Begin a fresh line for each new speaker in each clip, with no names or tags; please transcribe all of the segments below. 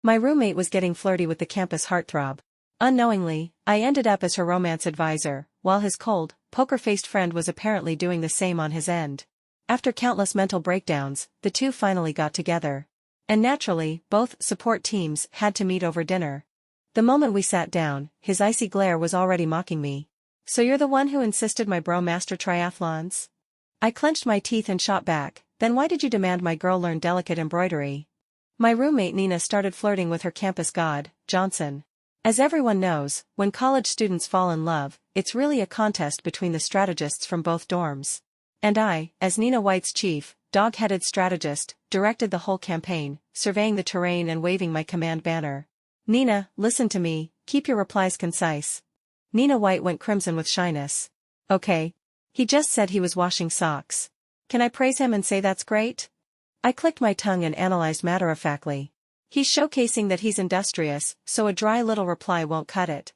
My roommate was getting flirty with the campus heartthrob. Unknowingly, I ended up as her romance advisor, while his cold, poker-faced friend was apparently doing the same on his end. After countless mental breakdowns, the two finally got together. And naturally, both support teams had to meet over dinner. The moment we sat down, his icy glare was already mocking me. "So you're the one who insisted my bro master triathlons?" I clenched my teeth and shot back, "Then why did you demand my girl learn delicate embroidery?" My roommate Nina started flirting with her campus god, Johnson. As everyone knows, when college students fall in love, it's really a contest between the strategists from both dorms. And I, as Nina White's chief, dog-headed strategist, directed the whole campaign, surveying the terrain and waving my command banner. "Nina, listen to me, keep your replies concise." Nina White went crimson with shyness. "Okay. He just said he was washing socks. Can I praise him and say that's great?" I clicked my tongue and analyzed matter-of-factly. "He's showcasing that he's industrious, so a dry little reply won't cut it.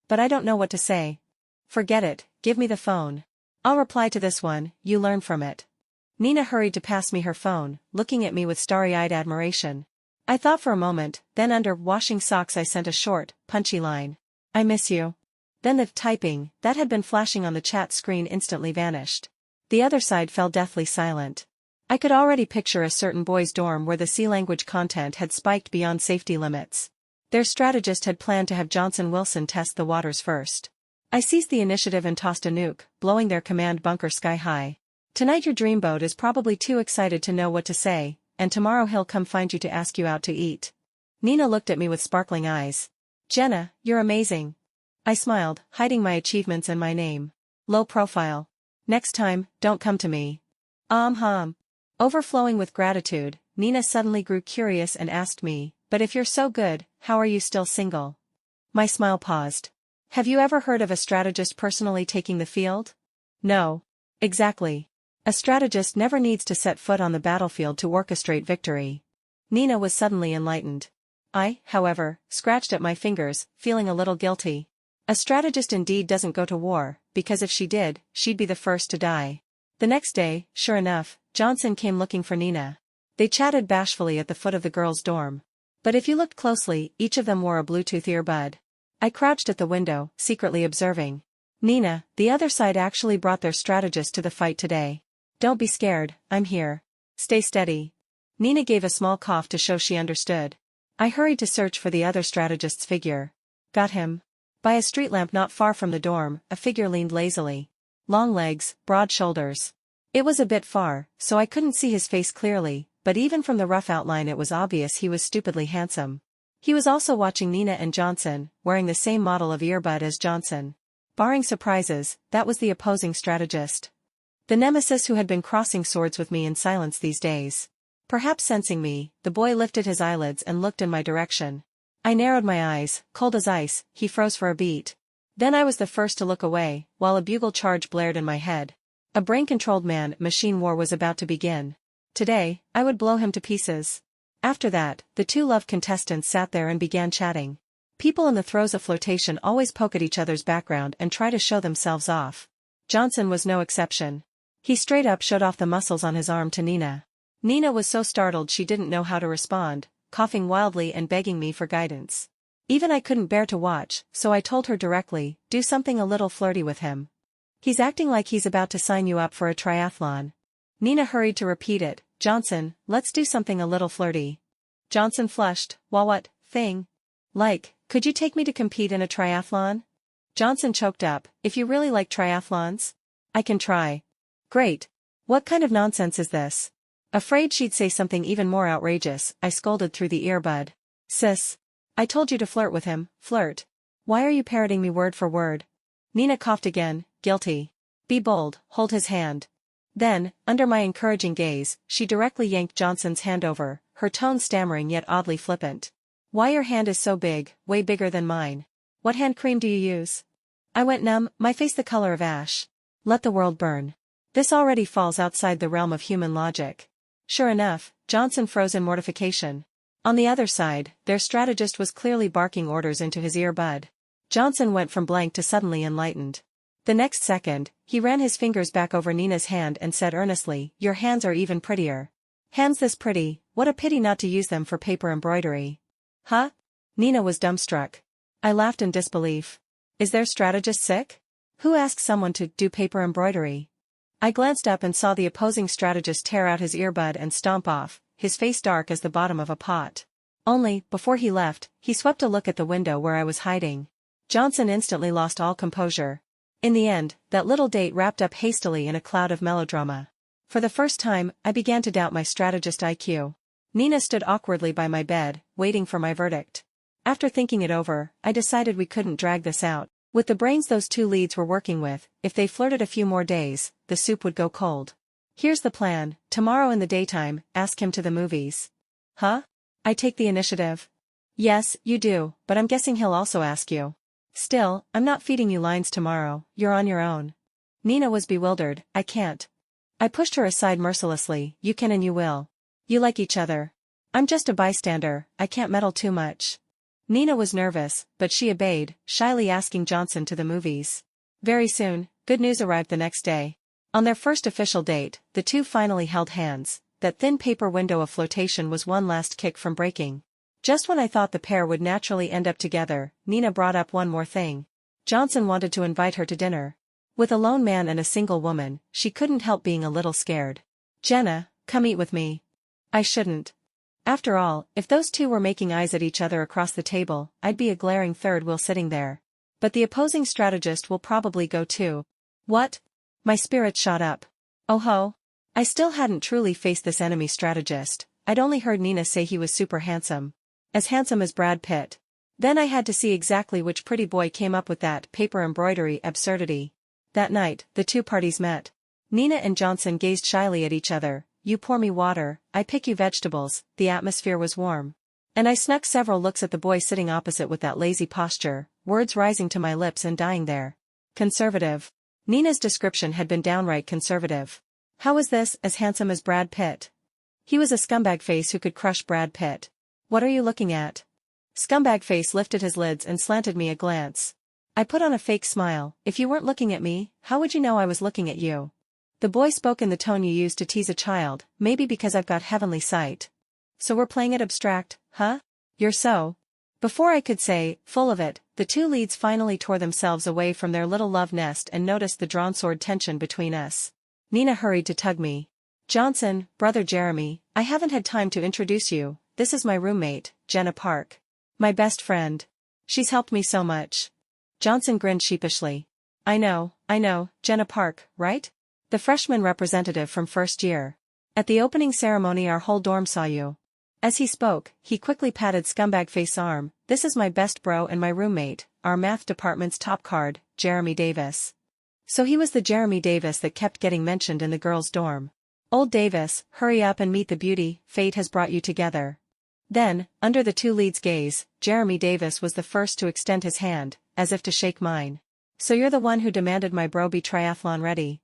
But I don't know what to say." "Forget it, give me the phone. I'll reply to this one, you learn from it." Nina hurried to pass me her phone, looking at me with starry-eyed admiration. I thought for a moment, then under washing socks I sent a short, punchy line. "I miss you." Then the typing that had been flashing on the chat screen instantly vanished. The other side fell deathly silent. I could already picture a certain boys' dorm where the C-language content had spiked beyond safety limits. Their strategist had planned to have Johnson Wilson test the waters first. I seized the initiative and tossed a nuke, blowing their command bunker sky high. "Tonight your dreamboat is probably too excited to know what to say, and tomorrow he'll come find you to ask you out to eat." Nina looked at me with sparkling eyes. "Jenna, you're amazing." I smiled, hiding my achievements and my name. "Low profile. Next time, don't come to me." Hum. Overflowing with gratitude, Nina suddenly grew curious and asked me, "But if you're so good, how are you still single?" My smile paused. "Have you ever heard of a strategist personally taking the field?" "No. Exactly. A strategist never needs to set foot on the battlefield to orchestrate victory." Nina was suddenly enlightened. I, however, scratched at my fingers, feeling a little guilty. A strategist indeed doesn't go to war, because if she did, she'd be the first to die. The next day, sure enough, Johnson came looking for Nina. They chatted bashfully at the foot of the girls' dorm. But if you looked closely, each of them wore a Bluetooth earbud. I crouched at the window, secretly observing. "Nina, the other side actually brought their strategist to the fight today. Don't be scared, I'm here. Stay steady." Nina gave a small cough to show she understood. I hurried to search for the other strategist's figure. Got him. By a street lamp not far from the dorm, a figure leaned lazily. Long legs, broad shoulders. It was a bit far, so I couldn't see his face clearly, but even from the rough outline it was obvious he was stupidly handsome. He was also watching Nina and Johnson, wearing the same model of earbud as Johnson. Barring surprises, that was the opposing strategist. The nemesis who had been crossing swords with me in silence these days. Perhaps sensing me, the boy lifted his eyelids and looked in my direction. I narrowed my eyes, cold as ice, he froze for a beat. Then I was the first to look away, while a bugle charge blared in my head. A brain-controlled man-machine war was about to begin. Today, I would blow him to pieces. After that, the two love contestants sat there and began chatting. People in the throes of flirtation always poke at each other's background and try to show themselves off. Johnson was no exception. He straight up showed off the muscles on his arm to Nina. Nina was so startled she didn't know how to respond, coughing wildly and begging me for guidance. Even I couldn't bear to watch, so I told her directly, "Do something a little flirty with him. He's acting like he's about to sign you up for a triathlon." Nina hurried to repeat it, "Johnson, let's do something a little flirty." Johnson flushed, "Well, what thing? Like, could you take me to compete in a triathlon?" Johnson choked up, "If you really like triathlons? I can try." "Great. What kind of nonsense is this?" Afraid she'd say something even more outrageous, I scolded through the earbud. "Sis. I told you to flirt with him, flirt. Why are you parroting me word for word?" Nina coughed again, guilty. "Be bold, hold his hand." Then, under my encouraging gaze, she directly yanked Johnson's hand over, her tone stammering yet oddly flippant. "Why your hand is so big, way bigger than mine. What hand cream do you use?" I went numb, my face the color of ash. Let the world burn. This already falls outside the realm of human logic. Sure enough, Johnson froze in mortification. On the other side, their strategist was clearly barking orders into his earbud. Johnson went from blank to suddenly enlightened. The next second, he ran his fingers back over Nina's hand and said earnestly, "Your hands are even prettier. Hands this pretty, what a pity not to use them for paper embroidery." Huh? Nina was dumbstruck. I laughed in disbelief. Is their strategist sick? Who asked someone to do paper embroidery? I glanced up and saw the opposing strategist tear out his earbud and stomp off, his face dark as the bottom of a pot. Only, before he left, he swept a look at the window where I was hiding. Johnson instantly lost all composure. In the end, that little date wrapped up hastily in a cloud of melodrama. For the first time, I began to doubt my strategist IQ. Nina stood awkwardly by my bed, waiting for my verdict. After thinking it over, I decided we couldn't drag this out. With the brains those two leads were working with, if they flirted a few more days, the soup would go cold. Here's the plan: tomorrow in the daytime, ask him to the movies. Huh? I take the initiative. Yes, you do, but I'm guessing he'll also ask you. Still, I'm not feeding you lines tomorrow, you're on your own. Nina was bewildered. I can't. I pushed her aside mercilessly. You can and you will. You like each other. I'm just a bystander, I can't meddle too much. Nina was nervous, but she obeyed, shyly asking Johnson to the movies. Very soon, good news arrived the next day. On their first official date, the two finally held hands. That thin paper window of flirtation was one last kick from breaking. Just when I thought the pair would naturally end up together, Nina brought up one more thing. Johnson wanted to invite her to dinner. With a lone man and a single woman, she couldn't help being a little scared. Jenna, come eat with me. I shouldn't. After all, if those two were making eyes at each other across the table, I'd be a glaring third wheel sitting there. But the opposing strategist will probably go too. What? My spirits shot up. Oh ho. I still hadn't truly faced this enemy strategist. I'd only heard Nina say he was super handsome. As handsome as Brad Pitt. Then I had to see exactly which pretty boy came up with that paper embroidery absurdity. That night, the two parties met. Nina and Johnson gazed shyly at each other. You pour me water, I pick you vegetables. The atmosphere was warm. And I snuck several looks at the boy sitting opposite with that lazy posture, words rising to my lips and dying there. Conservative. Nina's description had been downright conservative. How was this, as handsome as Brad Pitt? He was a scumbag face who could crush Brad Pitt. What are you looking at? Scumbag face lifted his lids and slanted me a glance. I put on a fake smile. If you weren't looking at me, how would you know I was looking at you? The boy spoke in the tone you use to tease a child, maybe because I've got heavenly sight. So we're playing it abstract, huh? You're so. Before I could say, full of it, the two leads finally tore themselves away from their little love nest and noticed the drawn sword tension between us. Nina hurried to tug me. Johnson, brother Jeremy, I haven't had time to introduce you. This is my roommate, Jenna Park. My best friend. She's helped me so much. Johnson grinned sheepishly. I know, Jenna Park, right? The freshman representative from first year. At the opening ceremony our whole dorm saw you. As he spoke, he quickly patted Scumbag Face's arm. This is my best bro and my roommate, our math department's top card, Jeremy Davis. So he was the Jeremy Davis that kept getting mentioned in the girls' dorm. Old Davis, hurry up and meet the beauty, fate has brought you together. Then, under the two leads' gaze, Jeremy Davis was the first to extend his hand, as if to shake mine. So you're the one who demanded my bro be triathlon ready.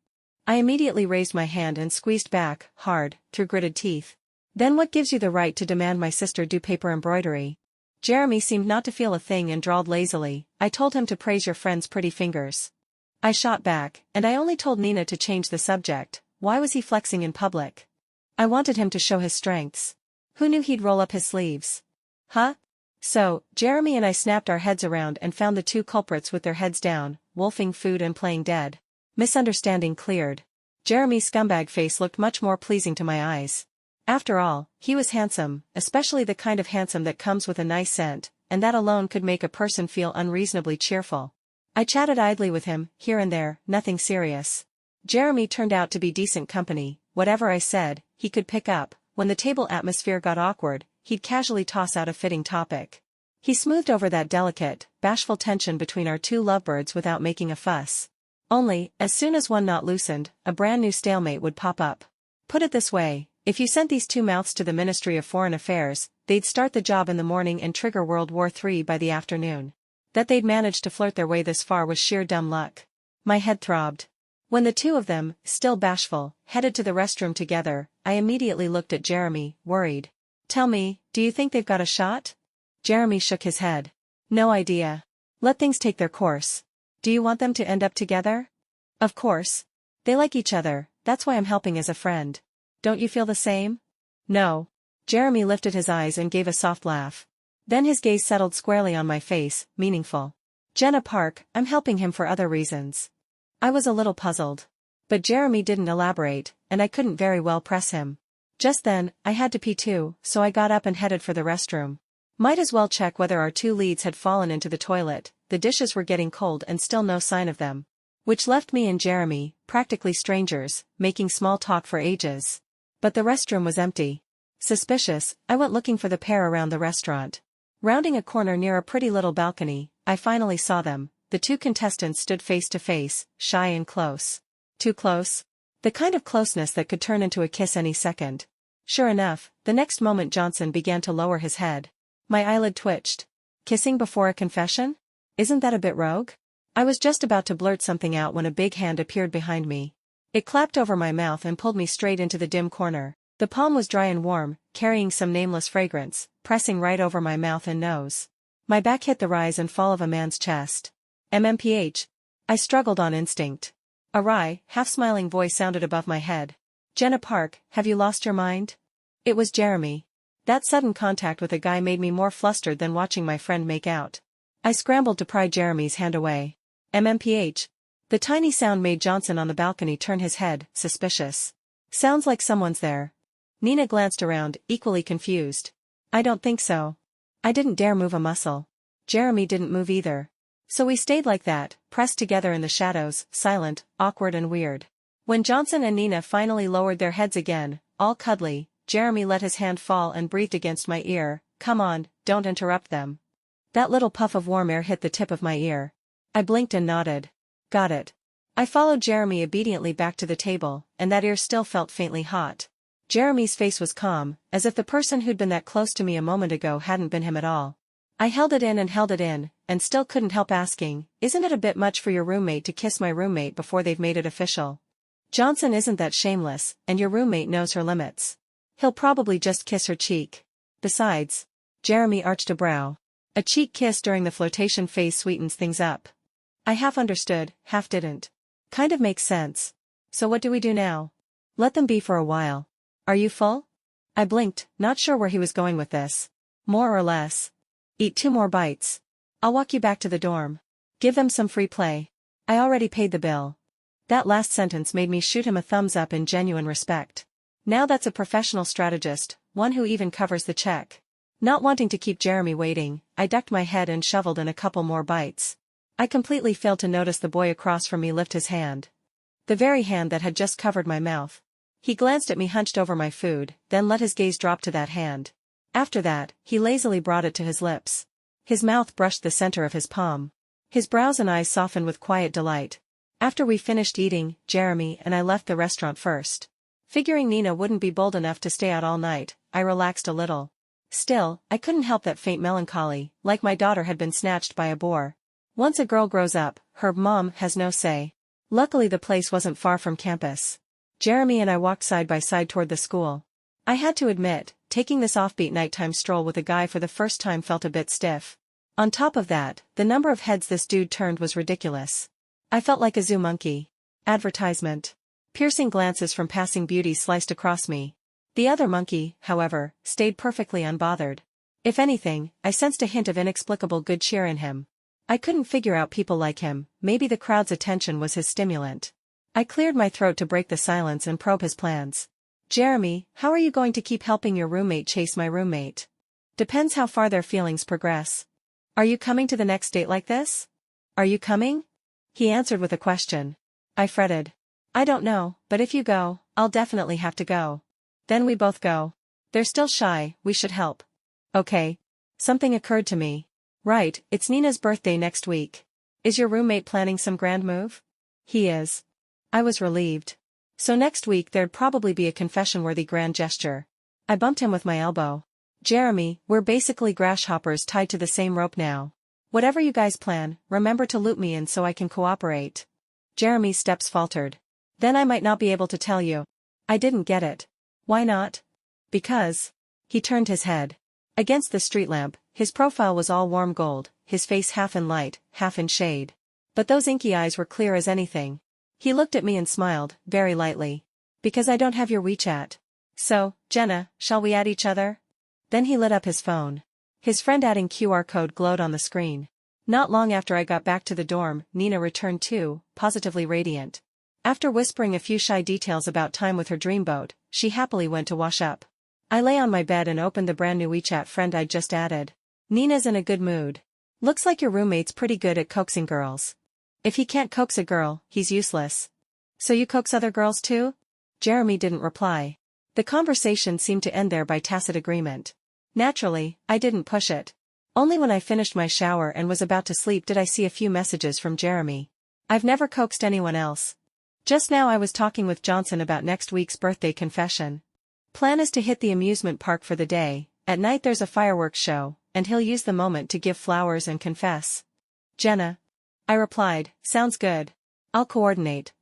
I immediately raised my hand and squeezed back, hard, through gritted teeth. Then what gives you the right to demand my sister do paper embroidery? Jeremy seemed not to feel a thing and drawled lazily. I told him to praise your friend's pretty fingers. I shot back, and I only told Nina to change the subject. Why was he flexing in public? I wanted him to show his strengths. Who knew he'd roll up his sleeves? Huh? So, Jeremy and I snapped our heads around and found the two culprits with their heads down, wolfing food and playing dead. Misunderstanding cleared. Jeremy's scumbag face looked much more pleasing to my eyes. After all, he was handsome, especially the kind of handsome that comes with a nice scent, and that alone could make a person feel unreasonably cheerful. I chatted idly with him, here and there, nothing serious. Jeremy turned out to be decent company. Whatever I said, he could pick up. When the table atmosphere got awkward, he'd casually toss out a fitting topic. He smoothed over that delicate, bashful tension between our two lovebirds without making a fuss. Only, as soon as one knot loosened, a brand new stalemate would pop up. Put it this way, if you sent these two mouths to the Ministry of Foreign Affairs, they'd start the job in the morning and trigger World War III by the afternoon. That they'd managed to flirt their way this far was sheer dumb luck. My head throbbed. When the two of them, still bashful, headed to the restroom together, I immediately looked at Jeremy, worried. Tell me, do you think they've got a shot? Jeremy shook his head. No idea. Let things take their course. Do you want them to end up together? Of course. They like each other, that's why I'm helping as a friend. Don't you feel the same? No. Jeremy lifted his eyes and gave a soft laugh. Then his gaze settled squarely on my face, meaningful. Jenna Park, I'm helping him for other reasons. I was a little puzzled. But Jeremy didn't elaborate, and I couldn't very well press him. Just then, I had to pee too, so I got up and headed for the restroom. Might as well check whether our two leads had fallen into the toilet. The dishes were getting cold and still no sign of them. Which left me and Jeremy, practically strangers, making small talk for ages. But the restroom was empty. Suspicious, I went looking for the pair around the restaurant. Rounding a corner near a pretty little balcony, I finally saw them. The two contestants stood face to face, shy and close. Too close? The kind of closeness that could turn into a kiss any second. Sure enough, the next moment Johnson began to lower his head. My eyelid twitched. Kissing before a confession? Isn't that a bit rogue? I was just about to blurt something out when a big hand appeared behind me. It clapped over my mouth and pulled me straight into the dim corner. The palm was dry and warm, carrying some nameless fragrance, pressing right over my mouth and nose. My back hit the rise and fall of a man's chest. MMPH. I struggled on instinct. A wry, half-smiling voice sounded above my head. Jenna Park, have you lost your mind? It was Jeremy. That sudden contact with a guy made me more flustered than watching my friend make out. I scrambled to pry Jeremy's hand away. MMPH. The tiny sound made Johnson on the balcony turn his head, suspicious. Sounds like someone's there. Nina glanced around, equally confused. I don't think so. I didn't dare move a muscle. Jeremy didn't move either. So we stayed like that, pressed together in the shadows, silent, awkward and weird. When Johnson and Nina finally lowered their heads again, all cuddly, Jeremy let his hand fall and breathed against my ear. Come on, don't interrupt them. That little puff of warm air hit the tip of my ear. I blinked and nodded. Got it. I followed Jeremy obediently back to the table, and that ear still felt faintly hot. Jeremy's face was calm, as if the person who'd been that close to me a moment ago hadn't been him at all. I held it in, and still couldn't help asking, isn't it a bit much for your roommate to kiss my roommate before they've made it official? Johnson isn't that shameless, and your roommate knows her limits. He'll probably just kiss her cheek. Besides, Jeremy arched a brow. A cheek kiss during the flirtation phase sweetens things up. I half understood, half didn't. Kind of makes sense. So what do we do now? Let them be for a while. Are you full? I blinked, not sure where he was going with this. More or less. Eat 2 more bites. I'll walk you back to the dorm. Give them some free play. I already paid the bill. That last sentence made me shoot him a thumbs up in genuine respect. Now that's a professional strategist, one who even covers the check. Not wanting to keep Jeremy waiting, I ducked my head and shoveled in a couple more bites. I completely failed to notice the boy across from me lift his hand. The very hand that had just covered my mouth. He glanced at me hunched over my food, then let his gaze drop to that hand. After that, he lazily brought it to his lips. His mouth brushed the center of his palm. His brows and eyes softened with quiet delight. After we finished eating, Jeremy and I left the restaurant first. Figuring Nina wouldn't be bold enough to stay out all night, I relaxed a little. Still, I couldn't help that faint melancholy, like my daughter had been snatched by a boar. Once a girl grows up, her mom has no say. Luckily the place wasn't far from campus. Jeremy and I walked side by side toward the school. I had to admit, taking this offbeat nighttime stroll with a guy for the first time felt a bit stiff. On top of that, the number of heads this dude turned was ridiculous. I felt like a zoo monkey. Advertisement. Piercing glances from passing beauties sliced across me. The other monkey, however, stayed perfectly unbothered. If anything, I sensed a hint of inexplicable good cheer in him. I couldn't figure out people like him, maybe the crowd's attention was his stimulant. I cleared my throat to break the silence and probe his plans. Jeremy, how are you going to keep helping your roommate chase my roommate? Depends how far their feelings progress. Are you coming to the next date like this? Are you coming? He answered with a question. I fretted. I don't know, but if you go, I'll definitely have to go. Then we both go. They're still shy, we should help. Okay. Something occurred to me. Right, it's Nina's birthday next week. Is your roommate planning some grand move? He is. I was relieved. So next week there'd probably be a confession-worthy grand gesture. I bumped him with my elbow. Jeremy, we're basically grasshoppers tied to the same rope now. Whatever you guys plan, remember to loop me in so I can cooperate. Jeremy's steps faltered. Then I might not be able to tell you. I didn't get it. Why not? Because. He turned his head. Against the street lamp, his profile was all warm gold, his face half in light, half in shade. But those inky eyes were clear as anything. He looked at me and smiled, very lightly. Because I don't have your WeChat. So, Jenna, shall we add each other? Then he lit up his phone. His friend adding QR code glowed on the screen. Not long after I got back to the dorm, Nina returned too, positively radiant. After whispering a few shy details about time with her dreamboat, she happily went to wash up. I lay on my bed and opened the brand new WeChat friend I'd just added. Nina's in a good mood. Looks like your roommate's pretty good at coaxing girls. If he can't coax a girl, he's useless. So you coax other girls too? Jeremy didn't reply. The conversation seemed to end there by tacit agreement. Naturally, I didn't push it. Only when I finished my shower and was about to sleep did I see a few messages from Jeremy. I've never coaxed anyone else. Just now I was talking with Johnson about next week's birthday confession. Plan is to hit the amusement park for the day. At night there's a fireworks show, and he'll use the moment to give flowers and confess. Jenna. I replied, sounds good. I'll coordinate.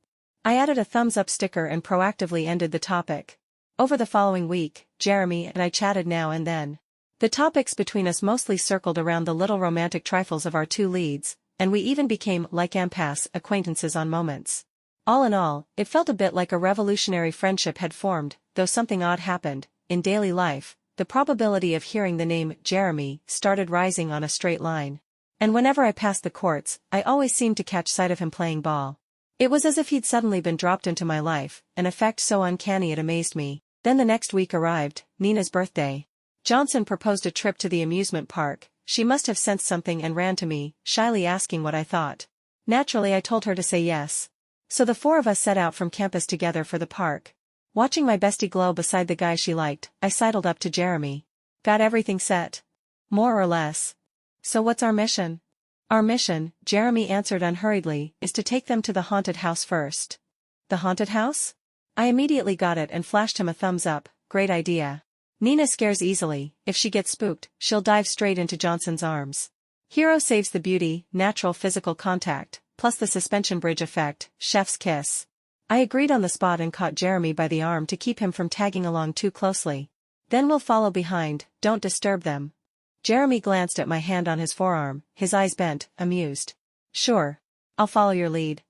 I added a thumbs up sticker and proactively ended the topic. Over the following week, Jeremy and I chatted now and then. The topics between us mostly circled around the little romantic trifles of our two leads, and we even became like en passe acquaintances on moments. All in all, it felt a bit like a revolutionary friendship had formed, though something odd happened. In daily life, the probability of hearing the name Jeremy started rising on a straight line. And whenever I passed the courts, I always seemed to catch sight of him playing ball. It was as if he'd suddenly been dropped into my life, an effect so uncanny it amazed me. Then the next week arrived, Nina's birthday. Johnson proposed a trip to the amusement park. She must have sensed something and ran to me, shyly asking what I thought. Naturally I told her to say yes. So the four of us set out from campus together for the park. Watching my bestie glow beside the guy she liked, I sidled up to Jeremy. Got everything set? More or less. So what's our mission? Our mission, Jeremy answered unhurriedly, is to take them to the haunted house first. The haunted house? I immediately got it and flashed him a thumbs up. Great idea. Nina scares easily. If she gets spooked, she'll dive straight into Johnson's arms. Hero saves the beauty, natural physical contact, plus the suspension bridge effect, chef's kiss. I agreed on the spot and caught Jeremy by the arm to keep him from tagging along too closely. Then we'll follow behind, don't disturb them. Jeremy glanced at my hand on his forearm, his eyes bent, amused. Sure. I'll follow your lead.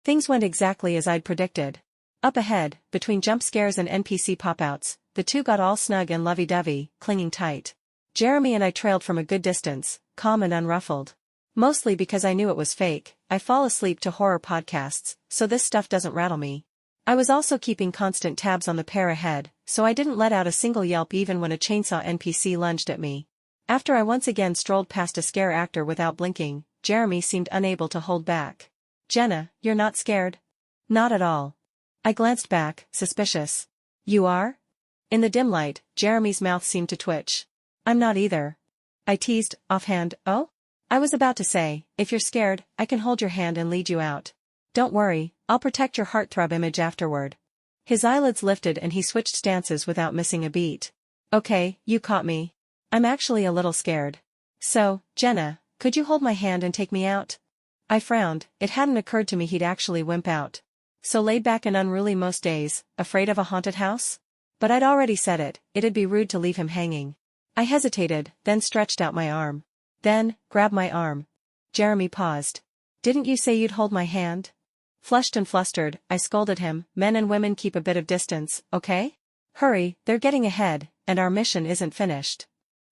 Things went exactly as I'd predicted. Up ahead, between jump scares and NPC pop-outs, the two got all snug and lovey-dovey, clinging tight. Jeremy and I trailed from a good distance, calm and unruffled. Mostly because I knew it was fake. I fall asleep to horror podcasts, so this stuff doesn't rattle me. I was also keeping constant tabs on the pair ahead, so I didn't let out a single yelp even when a chainsaw NPC lunged at me. After I once again strolled past a scare actor without blinking, Jeremy seemed unable to hold back. Jenna, you're not scared? Not at all. I glanced back, suspicious. You are? In the dim light, Jeremy's mouth seemed to twitch. I'm not either. I teased, offhand, oh? I was about to say, if you're scared, I can hold your hand and lead you out. Don't worry, I'll protect your heartthrob image afterward. His eyelids lifted and he switched stances without missing a beat. Okay, you caught me. I'm actually a little scared. So, Jenna, could you hold my hand and take me out? I frowned. It hadn't occurred to me he'd actually wimp out. So laid back and unruly most days, afraid of a haunted house? But I'd already said it, it'd be rude to leave him hanging. I hesitated, then stretched out my arm. Then, grab my arm. Jeremy paused. Didn't you say you'd hold my hand? Flushed and flustered, I scolded him. Men and women keep a bit of distance, okay? Hurry, they're getting ahead, and our mission isn't finished.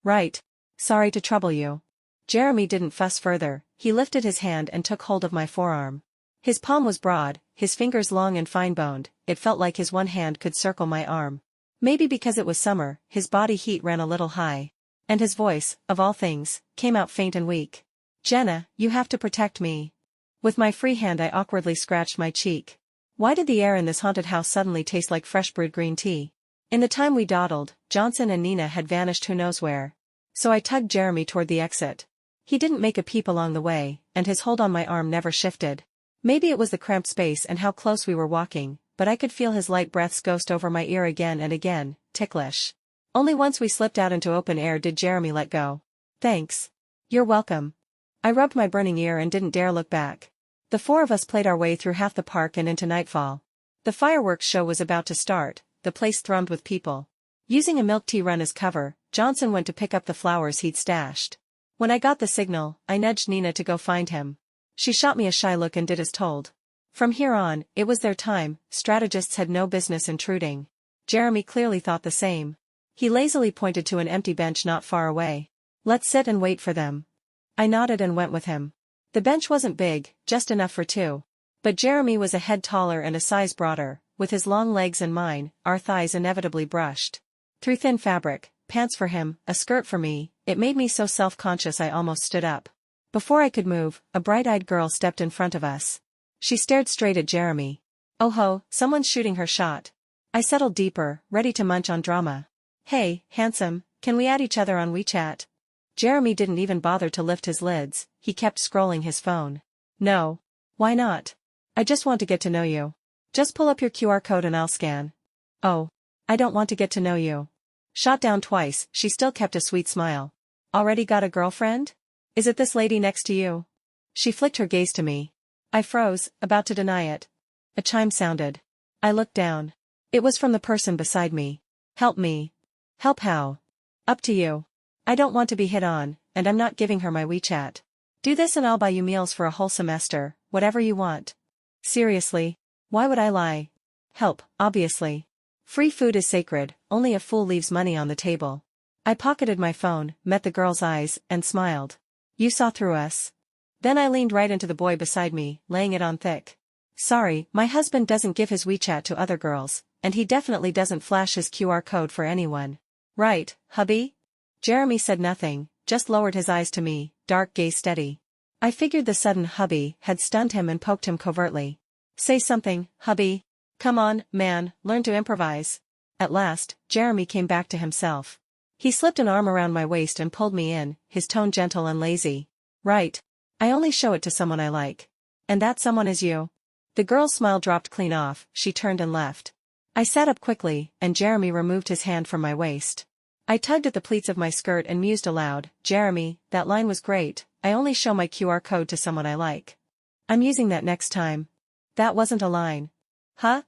Right. Sorry to trouble you. Jeremy didn't fuss further. He lifted his hand and took hold of my forearm. His palm was broad, his fingers long and fine-boned. It felt like his one hand could circle my arm. Maybe because it was summer, his body heat ran a little high. And his voice, of all things, came out faint and weak. Jenna, you have to protect me. With my free hand I awkwardly scratched my cheek. Why did the air in this haunted house suddenly taste like fresh brewed green tea? In the time we dawdled, Johnson and Nina had vanished who knows where. So I tugged Jeremy toward the exit. He didn't make a peep along the way, and his hold on my arm never shifted. Maybe it was the cramped space and how close we were walking, but I could feel his light breaths ghost over my ear again and again, ticklish. Only once we slipped out into open air did Jeremy let go. Thanks. You're welcome. I rubbed my burning ear and didn't dare look back. The four of us played our way through half the park and into nightfall. The fireworks show was about to start. The place thrummed with people. Using a milk tea run as cover, Johnson went to pick up the flowers he'd stashed. When I got the signal, I nudged Nina to go find him. She shot me a shy look and did as told. From here on, it was their time. Strategists had no business intruding. Jeremy clearly thought the same. He lazily pointed to an empty bench not far away. Let's sit and wait for them. I nodded and went with him. The bench wasn't big, just enough for two. But Jeremy was a head taller and a size broader, with his long legs and mine, our thighs inevitably brushed. Through thin fabric, pants for him, a skirt for me, it made me so self-conscious I almost stood up. Before I could move, a bright-eyed girl stepped in front of us. She stared straight at Jeremy. Oh ho, someone's shooting her shot. I settled deeper, ready to munch on drama. Hey, handsome, can we add each other on WeChat? Jeremy didn't even bother to lift his lids, he kept scrolling his phone. No. Why not? I just want to get to know you. Just pull up your QR code and I'll scan. Oh. I don't want to get to know you. Shot down twice, she still kept a sweet smile. Already got a girlfriend? Is it this lady next to you? She flicked her gaze to me. I froze, about to deny it. A chime sounded. I looked down. It was from the person beside me. Help me. Help how? Up to you. I don't want to be hit on, and I'm not giving her my WeChat. Do this and I'll buy you meals for a whole semester, whatever you want. Seriously? Why would I lie? Help, obviously. Free food is sacred, only a fool leaves money on the table. I pocketed my phone, met the girl's eyes, and smiled. You saw through us. Then I leaned right into the boy beside me, laying it on thick. Sorry, my husband doesn't give his WeChat to other girls, and he definitely doesn't flash his QR code for anyone. Right, hubby? Jeremy said nothing, just lowered his eyes to me, dark gaze steady. I figured the sudden hubby had stunned him and poked him covertly. Say something, hubby. Come on, man, learn to improvise. At last, Jeremy came back to himself. He slipped an arm around my waist and pulled me in, his tone gentle and lazy. Right. I only show it to someone I like. And that someone is you. The girl's smile dropped clean off, she turned and left. I sat up quickly, and Jeremy removed his hand from my waist. I tugged at the pleats of my skirt and mused aloud, Jeremy, that line was great, I only show my QR code to someone I like. I'm using that next time. That wasn't a line. Huh?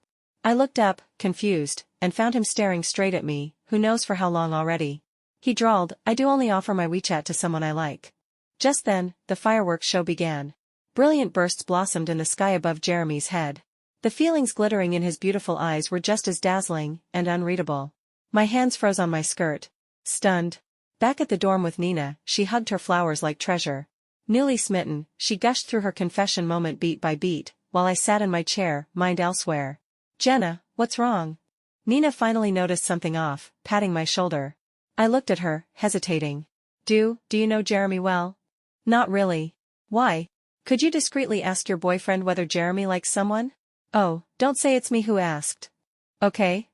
I looked up, confused, and found him staring straight at me, who knows for how long already. He drawled, I do only offer my WeChat to someone I like. Just then, the fireworks show began. Brilliant bursts blossomed in the sky above Jeremy's head. The feelings glittering in his beautiful eyes were just as dazzling and unreadable. My hands froze on my skirt. Stunned. Back at the dorm with Nina, she hugged her flowers like treasure. Newly smitten, she gushed through her confession moment beat by beat, while I sat in my chair, mind elsewhere. Jenna, what's wrong? Nina finally noticed something off, patting my shoulder. I looked at her, hesitating. Do you know Jeremy well? Not really. Why? Could you discreetly ask your boyfriend whether Jeremy likes someone? Oh, don't say it's me who asked. Okay.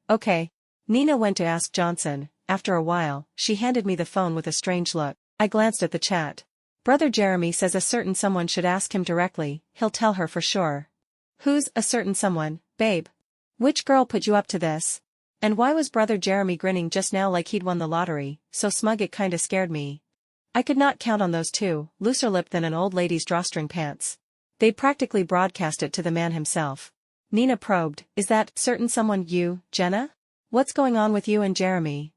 Nina went to ask Johnson. After a while, she handed me the phone with a strange look. I glanced at the chat. Brother Jeremy says a certain someone should ask him directly, he'll tell her for sure. Who's a certain someone, babe? Which girl put you up to this? And why was brother Jeremy grinning just now like he'd won the lottery, so smug it kinda scared me. I could not count on those two, looser-lipped than an old lady's drawstring pants. They'd practically broadcast it to the man himself. Nina probed, is that certain someone you, Jenna? What's going on with you and Jeremy?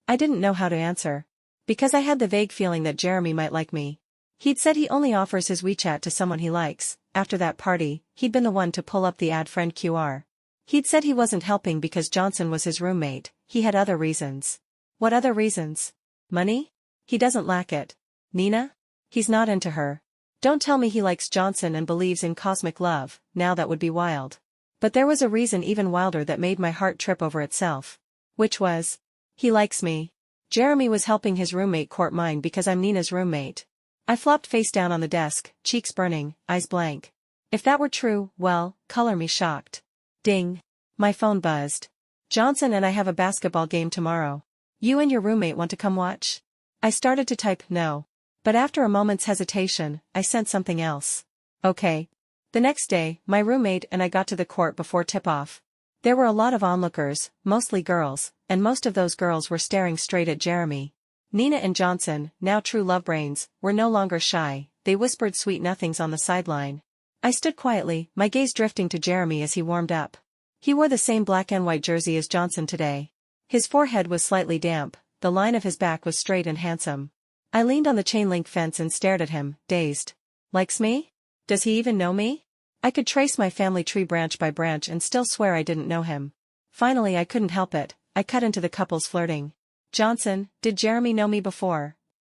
I didn't know how to answer. Because I had the vague feeling that Jeremy might like me. He'd said he only offers his WeChat to someone he likes. After that party, he'd been the one to pull up the add friend QR. He'd said he wasn't helping because Johnson was his roommate, he had other reasons. What other reasons? Money? He doesn't lack it. Nina? He's not into her. Don't tell me he likes Johnson and believes in cosmic love, now that would be wild. But there was a reason even wilder that made my heart trip over itself. Which was? He likes me. Jeremy was helping his roommate court mine because I'm Nina's roommate. I flopped face down on the desk, cheeks burning, eyes blank. If that were true, well, color me shocked. Ding. My phone buzzed. Johnson and I have a basketball game tomorrow. You and your roommate want to come watch? I started to type no. But after a moment's hesitation, I sent something else. Okay. The next day, my roommate and I got to the court before tip-off. There were a lot of onlookers, mostly girls, and most of those girls were staring straight at Jeremy. Nina and Johnson, now true lovebrains, were no longer shy, they whispered sweet nothings on the sideline. I stood quietly, my gaze drifting to Jeremy as he warmed up. He wore the same black and white jersey as Johnson today. His forehead was slightly damp, the line of his back was straight and handsome. I leaned on the chain-link fence and stared at him, dazed. Likes me? Does he even know me? I could trace my family tree branch by branch and still swear I didn't know him. Finally I couldn't help it, I cut into the couple's flirting. Johnson, did Jeremy know me before?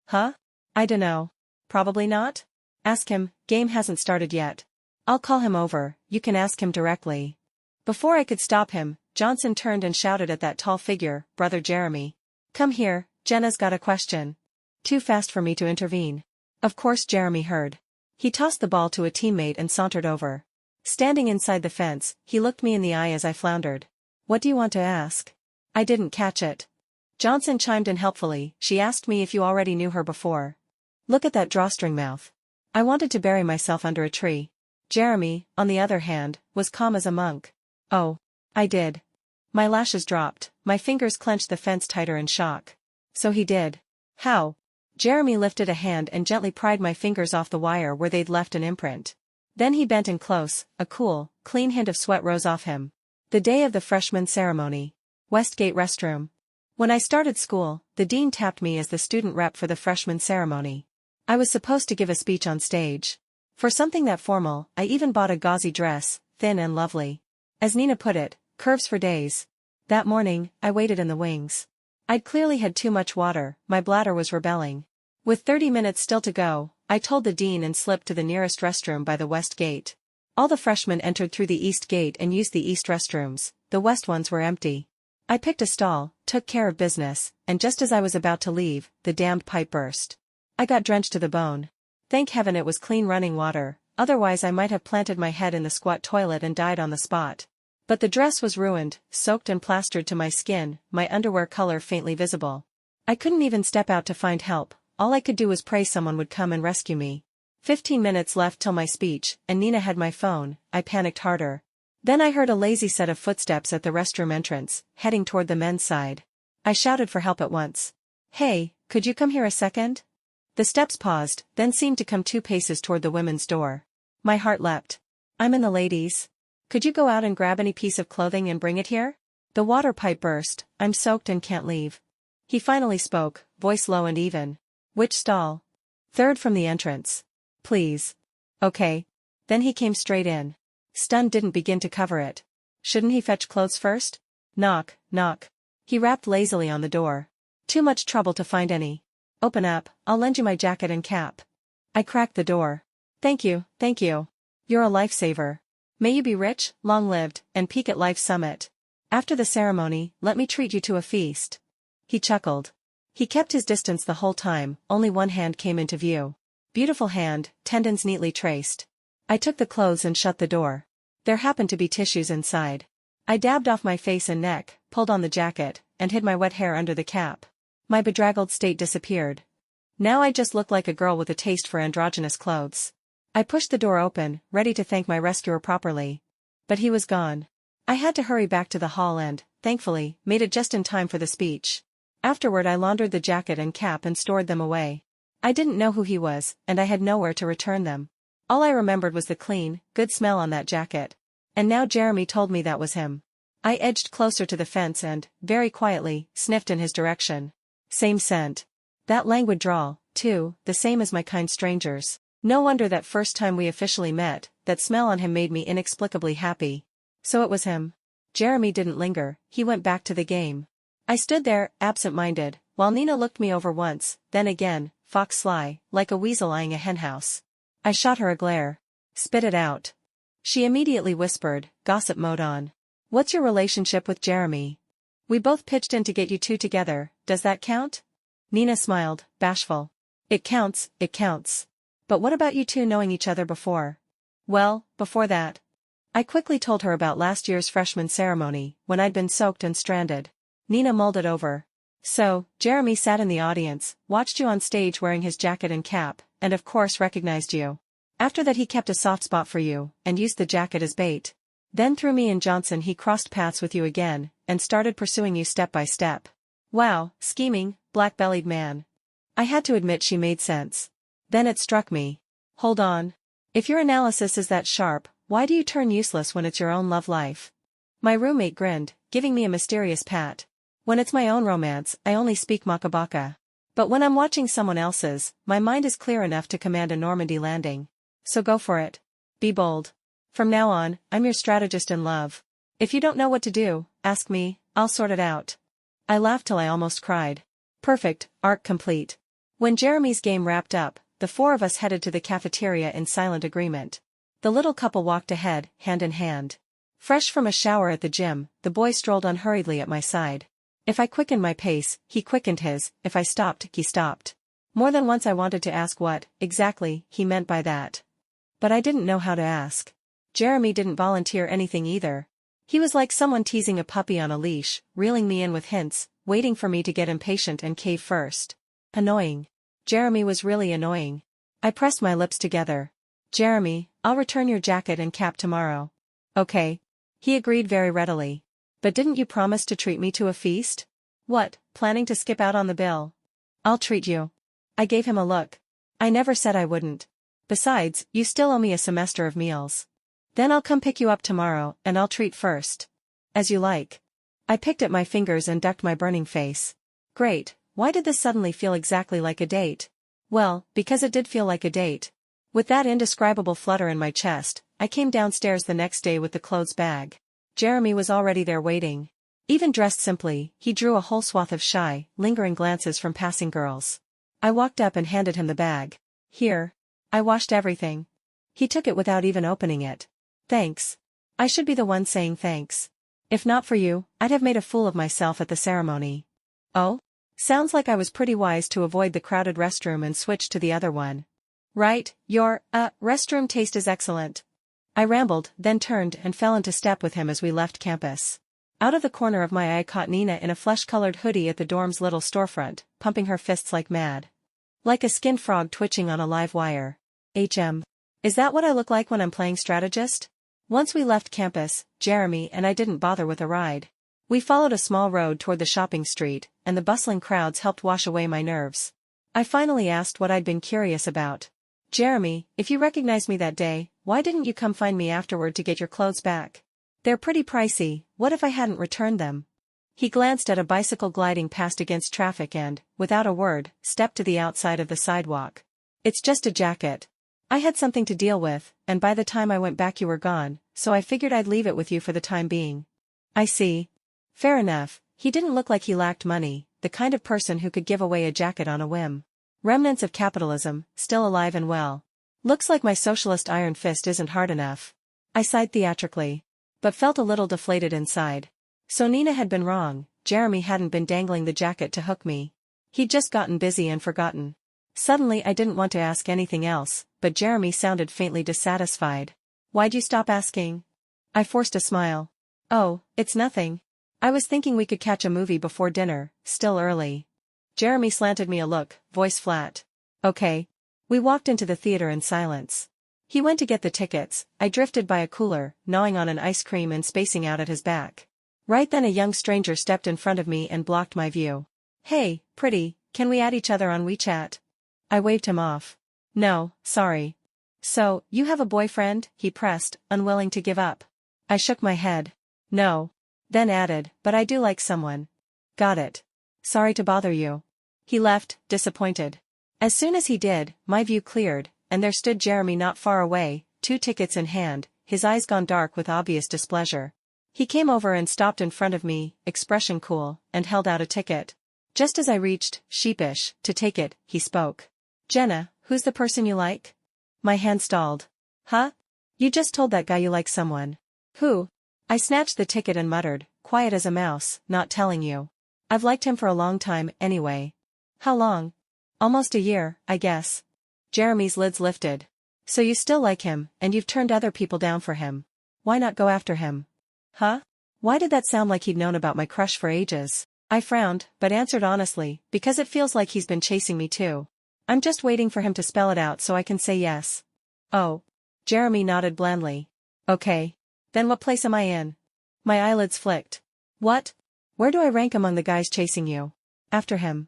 Huh? I dunno. Probably not? Ask him, game hasn't started yet. I'll call him over, you can ask him directly. Before I could stop him, Johnson turned and shouted at that tall figure, Brother Jeremy. Come here, Jenna's got a question. Too fast for me to intervene. Of course Jeremy heard. He tossed the ball to a teammate and sauntered over. Standing inside the fence, he looked me in the eye as I floundered. What do you want to ask? I didn't catch it. Johnson chimed in helpfully, she asked me if you already knew her before. Look at that drawstring mouth. I wanted to bury myself under a tree. Jeremy, on the other hand, was calm as a monk. Oh. I did. My lashes dropped, my fingers clenched the fence tighter in shock. So he did. How? Jeremy lifted a hand and gently pried my fingers off the wire where they'd left an imprint. Then he bent in close, a cool, clean hint of sweat rose off him. The day of the freshman ceremony. Westgate restroom. When I started school, the dean tapped me as the student rep for the freshman ceremony. I was supposed to give a speech on stage. For something that formal, I even bought a gauzy dress, thin and lovely. As Nina put it, curves for days. That morning, I waited in the wings. I'd clearly had too much water, my bladder was rebelling. With 30 minutes still to go, I told the dean and slipped to the nearest restroom by the west gate. All the freshmen entered through the east gate and used the east restrooms, the west ones were empty. I picked a stall, took care of business, and just as I was about to leave, the damned pipe burst. I got drenched to the bone. Thank heaven it was clean running water, otherwise I might have planted my head in the squat toilet and died on the spot. But the dress was ruined, soaked and plastered to my skin, my underwear color faintly visible. I couldn't even step out to find help, all I could do was pray someone would come and rescue me. 15 minutes left till my speech, and Nina had my phone, I panicked harder. Then I heard a lazy set of footsteps at the restroom entrance, heading toward the men's side. I shouted for help at once. Hey, could you come here a second? The steps paused, then seemed to come 2 paces toward the women's door. My heart leapt. I'm in the ladies. Could you go out and grab any piece of clothing and bring it here? The water pipe burst, I'm soaked and can't leave. He finally spoke, voice low and even. Which stall? Third from the entrance. Please. Okay. Then he came straight in. Stun didn't begin to cover it. Shouldn't he fetch clothes first? Knock, knock. He rapped lazily on the door. Too much trouble to find any. Open up, I'll lend you my jacket and cap. I cracked the door. Thank you, thank you. You're a lifesaver. May you be rich, long-lived, and peak at life's summit. After the ceremony, let me treat you to a feast. He chuckled. He kept his distance the whole time, only one hand came into view. Beautiful hand, tendons neatly traced. I took the clothes and shut the door. There happened to be tissues inside. I dabbed off my face and neck, pulled on the jacket, and hid my wet hair under the cap. My bedraggled state disappeared. Now I just looked like a girl with a taste for androgynous clothes. I pushed the door open, ready to thank my rescuer properly. But he was gone. I had to hurry back to the hall and, thankfully, made it just in time for the speech. Afterward I laundered the jacket and cap and stored them away. I didn't know who he was, and I had nowhere to return them. All I remembered was the clean, good smell on that jacket. And now Jeremy told me that was him. I edged closer to the fence and, very quietly, sniffed in his direction. Same scent. That languid drawl, too, the same as my kind stranger's. No wonder that first time we officially met, that smell on him made me inexplicably happy. So it was him. Jeremy didn't linger, he went back to the game. I stood there, absent-minded, while Nina looked me over once, then again, fox sly, like a weasel eyeing a henhouse. I shot her a glare. Spit it out. She immediately whispered, gossip mode on. What's your relationship with Jeremy? We both pitched in to get you two together, does that count? Nina smiled, bashful. It counts, it counts. But what about you two knowing each other before? Well, before that. I quickly told her about last year's freshman ceremony, when I'd been soaked and stranded. Nina mulled it over. So, Jeremy sat in the audience, watched you on stage wearing his jacket and cap, and of course recognized you. After that he kept a soft spot for you, and used the jacket as bait. Then through me and Johnson he crossed paths with you again, and started pursuing you step by step. Wow, scheming, black-bellied man. I had to admit she made sense. Then it struck me. Hold on. If your analysis is that sharp, why do you turn useless when it's your own love life? My roommate grinned, giving me a mysterious pat. When it's my own romance, I only speak makabaka. But when I'm watching someone else's, my mind is clear enough to command a Normandy landing. So go for it. Be bold. From now on, I'm your strategist in love. If you don't know what to do, ask me, I'll sort it out. I laughed till I almost cried. Perfect, arc complete. When Jeremy's game wrapped up, the four of us headed to the cafeteria in silent agreement. The little couple walked ahead, hand in hand. Fresh from a shower at the gym, the boy strolled unhurriedly at my side. If I quickened my pace, he quickened his, if I stopped, he stopped. More than once I wanted to ask what, exactly, he meant by that. But I didn't know how to ask. Jeremy didn't volunteer anything either. He was like someone teasing a puppy on a leash, reeling me in with hints, waiting for me to get impatient and cave first. Annoying. Jeremy was really annoying. I pressed my lips together. Jeremy, I'll return your jacket and cap tomorrow. Okay. He agreed very readily. But didn't you promise to treat me to a feast? What, planning to skip out on the bill? I'll treat you. I gave him a look. I never said I wouldn't. Besides, you still owe me a semester of meals. Then I'll come pick you up tomorrow, and I'll treat first. As you like. I picked at my fingers and ducked my burning face. Great, why did this suddenly feel exactly like a date? Well, because it did feel like a date. With that indescribable flutter in my chest, I came downstairs the next day with the clothes bag. Jeremy was already there waiting. Even dressed simply, he drew a whole swath of shy, lingering glances from passing girls. I walked up and handed him the bag. Here. I washed everything. He took it without even opening it. Thanks. I should be the one saying thanks. If not for you, I'd have made a fool of myself at the ceremony. Oh? Sounds like I was pretty wise to avoid the crowded restroom and switch to the other one. Right, your, restroom taste is excellent. I rambled, then turned and fell into step with him as we left campus. Out of the corner of my eye caught Nina in a flesh-colored hoodie at the dorm's little storefront, pumping her fists like mad. Like a skinned frog twitching on a live wire. Is that what I look like when I'm playing strategist? Once we left campus, Jeremy and I didn't bother with a ride. We followed a small road toward the shopping street, and the bustling crowds helped wash away my nerves. I finally asked what I'd been curious about. Jeremy, if you recognized me that day, why didn't you come find me afterward to get your clothes back? They're pretty pricey, what if I hadn't returned them? He glanced at a bicycle gliding past against traffic and, without a word, stepped to the outside of the sidewalk. It's just a jacket. I had something to deal with, and by the time I went back you were gone, so I figured I'd leave it with you for the time being. I see. Fair enough, he didn't look like he lacked money, the kind of person who could give away a jacket on a whim. Remnants of capitalism, still alive and well. Looks like my socialist iron fist isn't hard enough. I sighed theatrically. But felt a little deflated inside. So Nina had been wrong, Jeremy hadn't been dangling the jacket to hook me. He'd just gotten busy and forgotten. Suddenly I didn't want to ask anything else, but Jeremy sounded faintly dissatisfied. Why'd you stop asking? I forced a smile. Oh, it's nothing. I was thinking we could catch a movie before dinner, still early. Jeremy slanted me a look, voice flat. Okay. We walked into the theater in silence. He went to get the tickets, I drifted by a cooler, gnawing on an ice cream and spacing out at his back. Right then a young stranger stepped in front of me and blocked my view. Hey, pretty, can we add each other on WeChat? I waved him off. No, sorry. So, you have a boyfriend? He pressed, unwilling to give up. I shook my head. No. Then added, but I do like someone. Got it. Sorry to bother you. He left, disappointed. As soon as he did, my view cleared, and there stood Jeremy not far away, 2 tickets in hand, his eyes gone dark with obvious displeasure. He came over and stopped in front of me, expression cool, and held out a ticket. Just as I reached, sheepish, to take it, he spoke. Jenna, who's the person you like? My hand stalled. Huh? You just told that guy you like someone. Who? I snatched the ticket and muttered, quiet as a mouse, not telling you. I've liked him for a long time, anyway. How long? Almost a year, I guess. Jeremy's lids lifted. So you still like him, and you've turned other people down for him. Why not go after him? Huh? Why did that sound like he'd known about my crush for ages? I frowned, but answered honestly, because it feels like he's been chasing me too. I'm just waiting for him to spell it out so I can say yes. Oh. Jeremy nodded blandly. Okay. Then what place am I in? My eyelids flicked. What? Where do I rank among the guys chasing you? After him.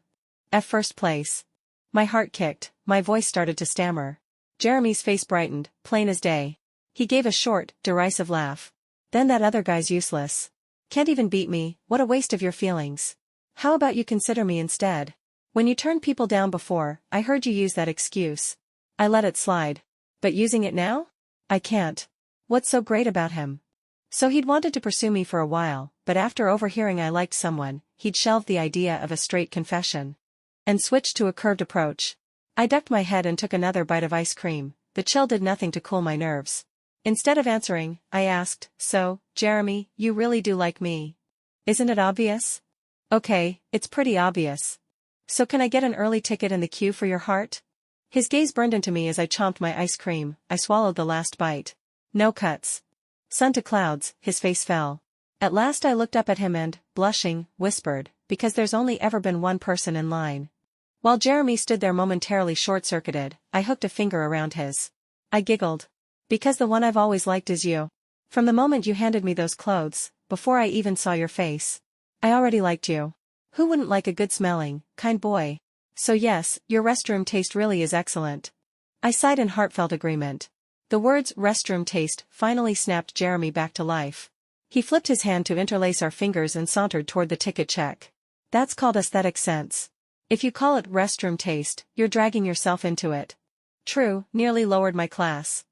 First place. My heart kicked, my voice started to stammer. Jeremy's face brightened, plain as day. He gave a short, derisive laugh. Then that other guy's useless. Can't even beat me, what a waste of your feelings. How about you consider me instead? When you turned people down before, I heard you use that excuse. I let it slide. But using it now? I can't. What's so great about him? So he'd wanted to pursue me for a while, but after overhearing I liked someone, he'd shelved the idea of a straight confession. and switched to a curved approach. I ducked my head and took another bite of ice cream. The chill did nothing to cool my nerves. Instead of answering, I asked, "So, Jeremy, you really do like me? Isn't it obvious?" "Okay, it's pretty obvious. So can I get an early ticket in the queue for your heart?" His gaze burned into me as I chomped my ice cream. I swallowed the last bite. "No cuts." Sun to clouds, his face fell. At last I looked up at him and, blushing, whispered, "Because there's only ever been one person in line." While Jeremy stood there momentarily short-circuited, I hooked a finger around his. I giggled. "Because the one I've always liked is you. From the moment you handed me those clothes, before I even saw your face. I already liked you. Who wouldn't like a good-smelling, kind boy? So yes, your restroom taste really is excellent." I sighed in heartfelt agreement. The words restroom taste finally snapped Jeremy back to life. He flipped his hand to interlace our fingers and sauntered toward the ticket check. "That's called aesthetic sense. If you call it restroom taste, you're dragging yourself into it." "True," nearly lowered my class.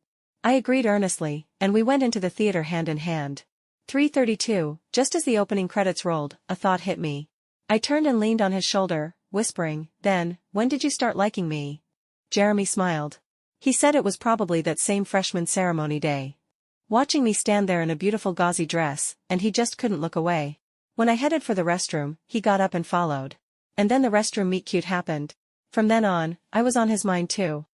I agreed earnestly, and we went into the theater hand in hand. 3:32, just as the opening credits rolled, a thought hit me. I turned and leaned on his shoulder, whispering, "Then, when did you start liking me?" Jeremy smiled. He said it was probably that same freshman ceremony day. Watching me stand there in a beautiful gauzy dress, and he just couldn't look away. When I headed for the restroom, he got up and followed. And then the restroom meet cute happened. From then on, I was on his mind too.